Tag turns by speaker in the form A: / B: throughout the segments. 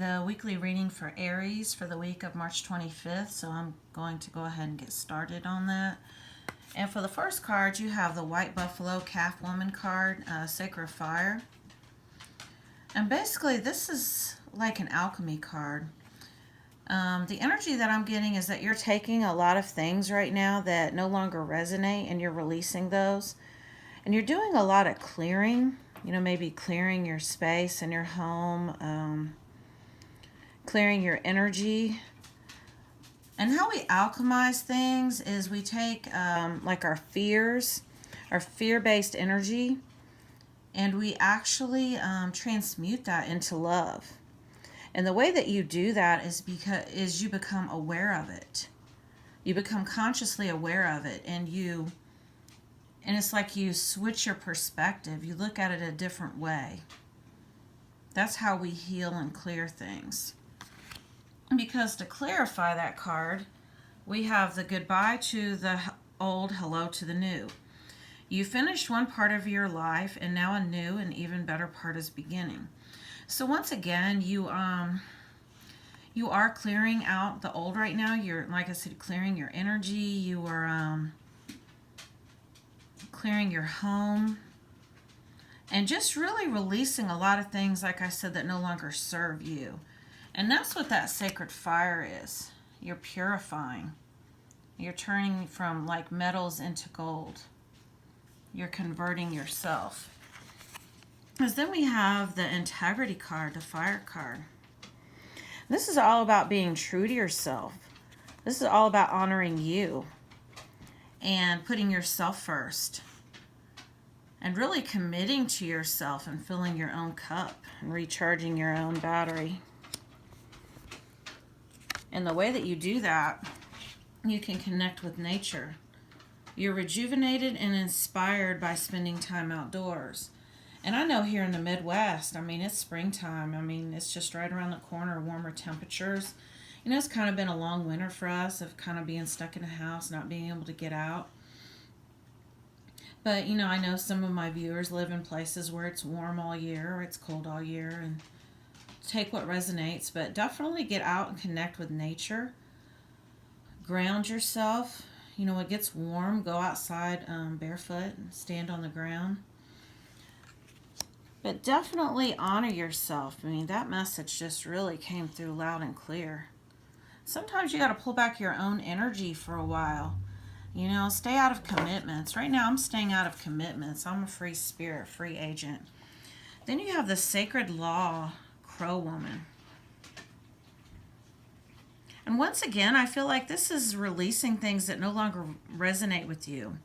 A: the weekly reading for Aries for the week of March 25th, so I'm going to go ahead and get started on that. And for the first card, you have the White Buffalo Calf Woman card, Sacred Fire. And basically, this is like an alchemy card. The energy that I'm getting is that you're taking a lot of things right now that no longer resonate and you're releasing those. And you're doing a lot of clearing, maybe clearing your space in your home, clearing your energy. And how we alchemize things is we take like our fears, our fear-based energy, and we actually transmute that into love. And the way that you do that is you become aware of it. You become consciously aware of it, and it's like you switch your perspective. You look at it a different way. That's how we heal and clear things. Because to clarify that card, we have the goodbye to the old, hello to the new. You finished one part of your life, and now a new and even better part is beginning. So once again, you are clearing out the old right now. You're, like I said, clearing your energy. You are clearing your home. And just really releasing a lot of things, like I said, that no longer serve you. And that's what that sacred fire is. You're purifying. You're turning from like metals into gold. You're converting yourself. Because then we have the integrity card, the fire card. This is all about being true to yourself. This is all about honoring you and putting yourself first. And really committing to yourself and filling your own cup and recharging your own battery. And the way that you do that, you can connect with nature. You're rejuvenated and inspired by spending time outdoors. And I know here in the Midwest, it's springtime. It's just right around the corner, warmer temperatures. It's kind of been a long winter for us of kind of being stuck in the house, not being able to get out. But, I know some of my viewers live in places where it's warm all year or it's cold all year, and take what resonates. But definitely get out and connect with nature. Ground yourself. When it gets warm, go outside barefoot and stand on the ground. But definitely honor yourself. That message just really came through loud and clear. Sometimes you got to pull back your own energy for a while. Stay out of commitments. Right now, I'm staying out of commitments. I'm a free spirit, free agent. Then you have the sacred law, Crow Woman. And once again, I feel like this is releasing things that no longer resonate with you.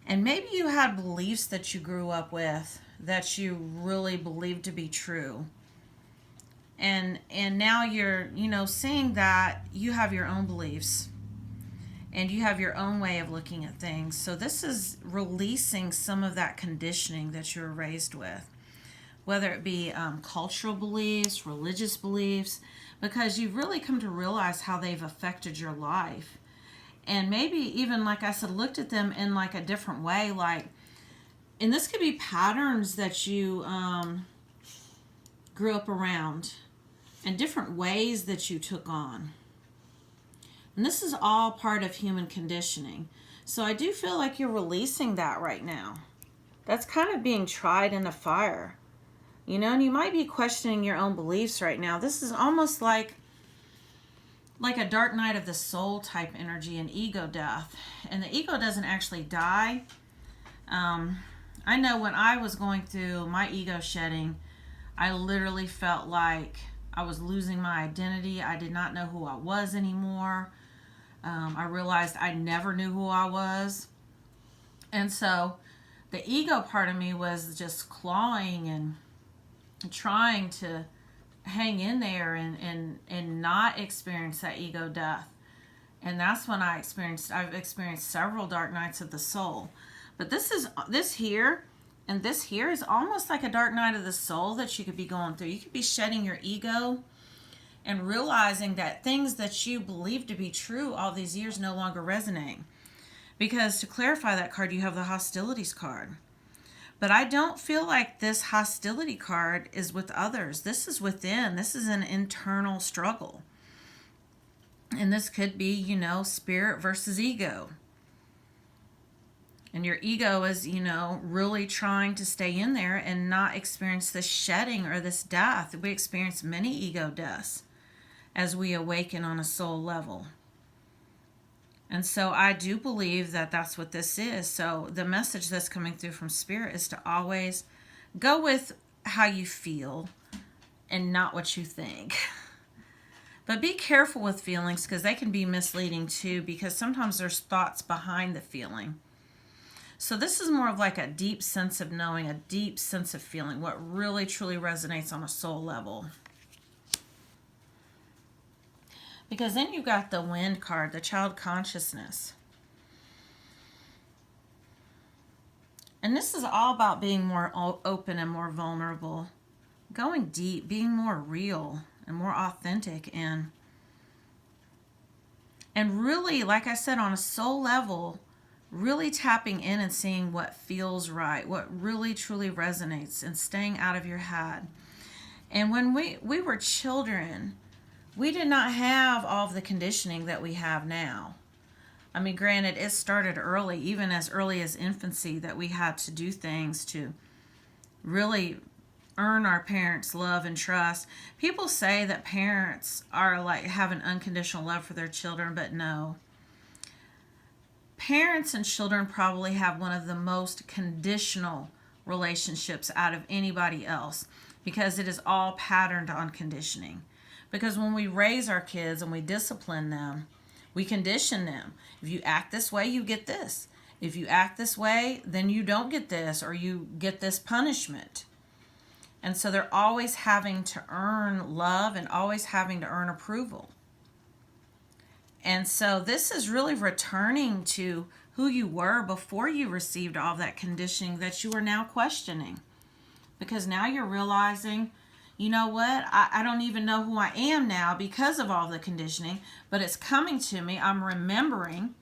A: And maybe you had beliefs that you grew up with that you really believed to be true. And now you're, seeing that you have your own beliefs. And you have your own way of looking at things. So this is releasing some of that conditioning that you were raised with. Whether it be cultural beliefs, religious beliefs, because you've really come to realize how they've affected your life. And maybe even, like I said, looked at them in like a different way. And this could be patterns that you grew up around and different ways that you took on. And this is all part of human conditioning. So I do feel like you're releasing that right now. That's kind of being tried in a fire. And you might be questioning your own beliefs right now. This is almost like a dark night of the soul type energy, an ego death. And the ego doesn't actually die. I know when I was going through my ego shedding, I literally felt like I was losing my identity. I did not know who I was anymore. I realized I never knew who I was. And so the ego part of me was just clawing and trying to hang in there and not experience that ego death. And that's when I've experienced several dark nights of the soul. But this here is almost like a dark night of the soul that you could be going through. You could be shedding your ego and realizing that things that you believe to be true all these years no longer resonate. Because to clarify that card, you have the hostilities card. But I don't feel like this hostility card is with others. This is within. This is an internal struggle. And this could be, spirit versus ego. And your ego is, really trying to stay in there and not experience this shedding or this death. We experience many ego deaths as we awaken on a soul level. And so I do believe that that's what this is. So the message that's coming through from Spirit is to always go with how you feel and not what you think. But be careful with feelings because they can be misleading too, because sometimes there's thoughts behind the feeling. So this is more of like a deep sense of knowing, a deep sense of feeling, what really truly resonates on a soul level. Because then you've got the Wind card, the child consciousness. And this is all about being more open and more vulnerable, going deep, being more real and more authentic, and really, like I said, on a soul level, really tapping in and seeing what feels right, what really truly resonates, and staying out of your head. And when we were children, we did not have all of the conditioning that we have now. I mean, granted, it started early, even as early as infancy, that we had to do things to really earn our parents' love and trust. People say that parents are like have an unconditional love for their children, but no. Parents and children probably have one of the most conditional relationships out of anybody else, because it is all patterned on conditioning. Because when we raise our kids and we discipline them, we condition them. If you act this way, you get this. If you act this way, then you don't get this, or you get this punishment. And so they're always having to earn love and always having to earn approval. And so this is really returning to who you were before you received all that conditioning that you are now questioning. Because now you're realizing, you know what, I don't even know who I am now because of all the conditioning, but it's coming to me. I'm remembering.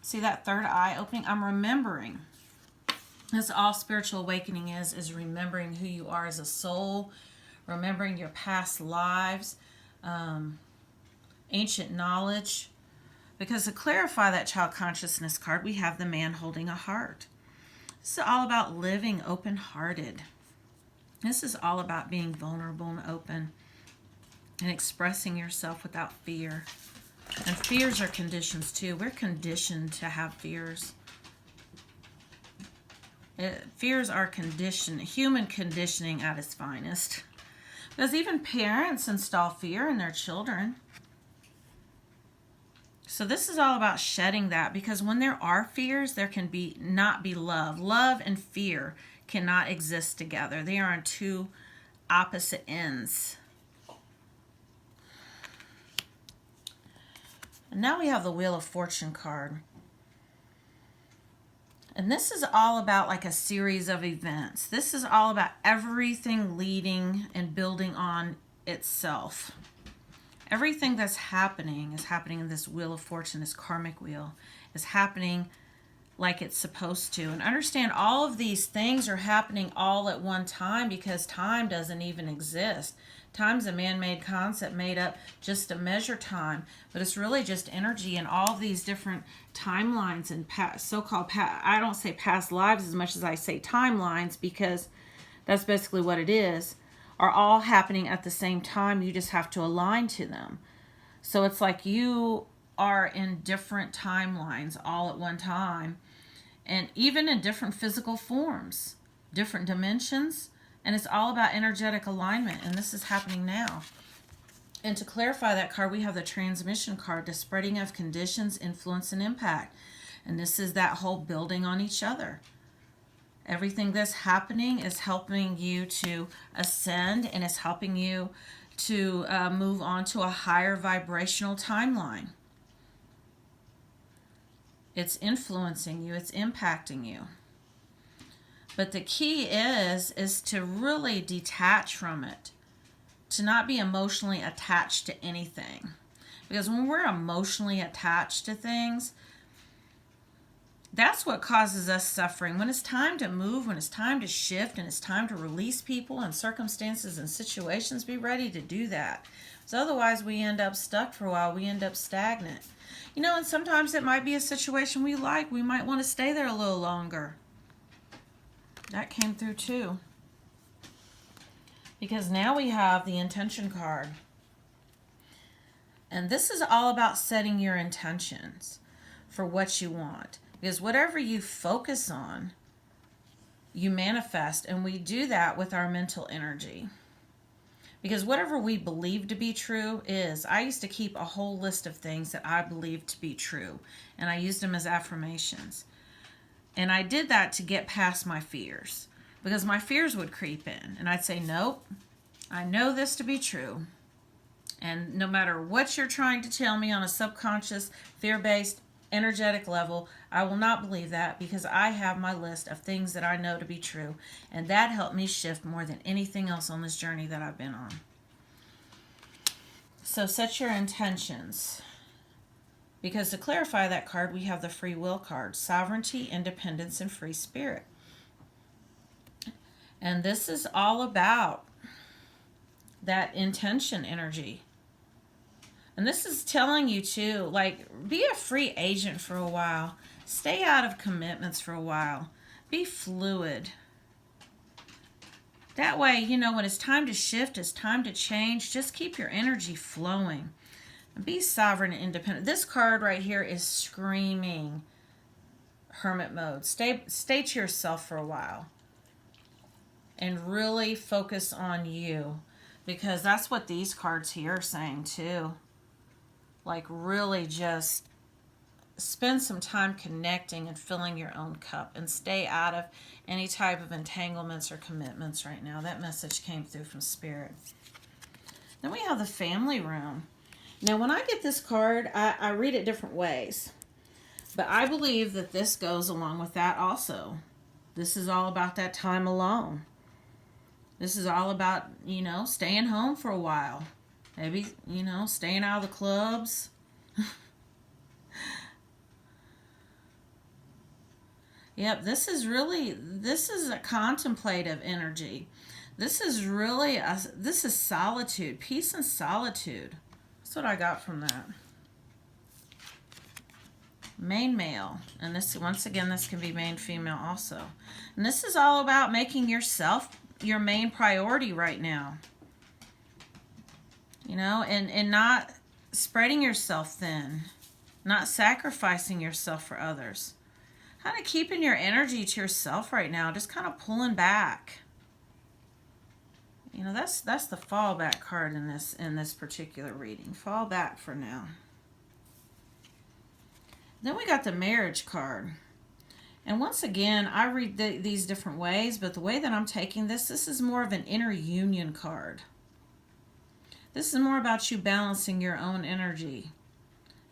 A: See that third eye opening? I'm remembering. That's all spiritual awakening is remembering who you are as a soul, remembering your past lives, ancient knowledge. Because to clarify that child consciousness card, we have the man holding a heart. This is all about living open-hearted. This is all about being vulnerable and open and expressing yourself without fear. And fears are conditions too. We're conditioned to have fears. Fears are human conditioning at its finest. Because even parents install fear in their children. So this is all about shedding that, because when there are fears, there can not be love. Love and fear cannot exist together. They are on two opposite ends. And now we have the Wheel of Fortune card. And this is all about like a series of events. This is all about everything leading and building on itself. Everything that's happening is happening in this Wheel of Fortune, this karmic wheel, is happening like it's supposed to. And understand all of these things are happening all at one time, because time doesn't even exist. Time's a man-made concept made up just to measure time, but it's really just energy, and all of these different timelines and so-called I don't say past lives as much as I say timelines, because that's basically what it is, are all happening at the same time. You just have to align to them. So it's like you are in different timelines all at one time, and even in different physical forms, different dimensions. And it's all about energetic alignment, and this is happening now. And to clarify that card, we have the transmission card, the spreading of conditions, influence, and impact. And this is that whole building on each other. Everything that's happening is helping you to ascend, and it's helping you to move on to a higher vibrational timeline. It's influencing you, it's impacting you. But the key is to really detach from it, to not be emotionally attached to anything. Because when we're emotionally attached to things, That's what causes us suffering. When it's time to move, when it's time to shift, and it's time to release people and circumstances and situations, be ready to do that. So otherwise we end up stuck for a while. We end up stagnant. You know, and sometimes it might be a situation we like. We might want to stay there a little longer. That came through too. Because now we have the intention card. And this is all about setting your intentions for what you want. Because whatever you focus on, you manifest. And we do that with our mental energy. Because whatever we believe to be true is, I used to keep a whole list of things that I believed to be true. And I used them as affirmations. And I did that to get past my fears. Because my fears would creep in. And I'd say, nope, I know this to be true. And no matter what you're trying to tell me on a subconscious, fear-based, energetic level, I will not believe that, because I have my list of things that I know to be true. And that helped me shift more than anything else on this journey that I've been on. So set your intentions. Because to clarify that card, we have the free will card. Sovereignty, independence, and free spirit. And this is all about that intention energy. And this is telling you too, like, be a free agent for a while. Stay out of commitments for a while. Be fluid. That way, you know, when it's time to shift, it's time to change, just keep your energy flowing. And be sovereign and independent. This card right here is screaming hermit mode. Stay to yourself for a while. And really focus on you. Because that's what these cards here are saying too. Like, really just spend some time connecting and filling your own cup. And stay out of any type of entanglements or commitments right now. That message came through from Spirit. Then we have the family room. Now, when I get this card, I read it different ways. But I believe that this goes along with that also. This is all about that time alone. This is all about, you know, staying home for a while. Maybe, you know, staying out of the clubs. Yep, this is a contemplative energy. This is really, this is solitude, peace and solitude. That's what I got from that. Main male. And this, once again, this can be main female also. And this is all about making yourself your main priority right now. You know, and not spreading yourself thin. Not sacrificing yourself for others. Kind of keeping your energy to yourself right now. Just kind of pulling back. You know, that's the fallback card in this particular reading. Fall back for now. Then we got the marriage card. And once again, I read these different ways, but the way that I'm taking this is more of an inner union card. This is more about you balancing your own energy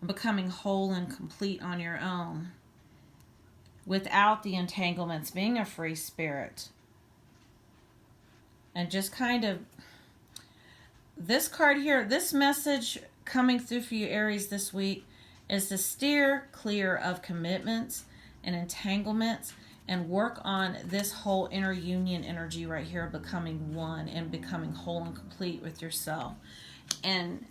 A: and becoming whole and complete on your own without the entanglements, being a free spirit. And just kind of, this card here, this message coming through for you, Aries, this week is to steer clear of commitments and entanglements and work on this whole inner union energy right here, becoming one and becoming whole and complete with yourself. And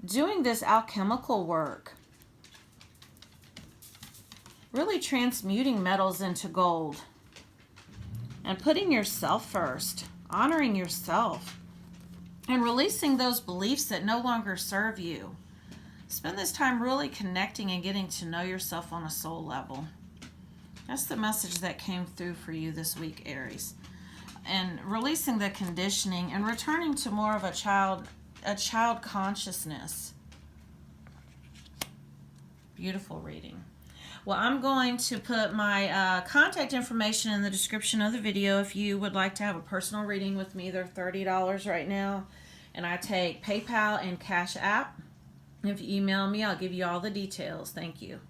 A: doing this alchemical work, really transmuting metals into gold and putting yourself first, honoring yourself, and releasing those beliefs that no longer serve you. Spend this time really connecting and getting to know yourself on a soul level. That's the message that came through for you this week, Aries. And releasing the conditioning and returning to more of a child consciousness. Beautiful reading. Well, I'm going to put my contact information in the description of the video if you would like to have a personal reading with me. They're $30 right now. And I take PayPal and Cash App. If you email me, I'll give you all the details. Thank you.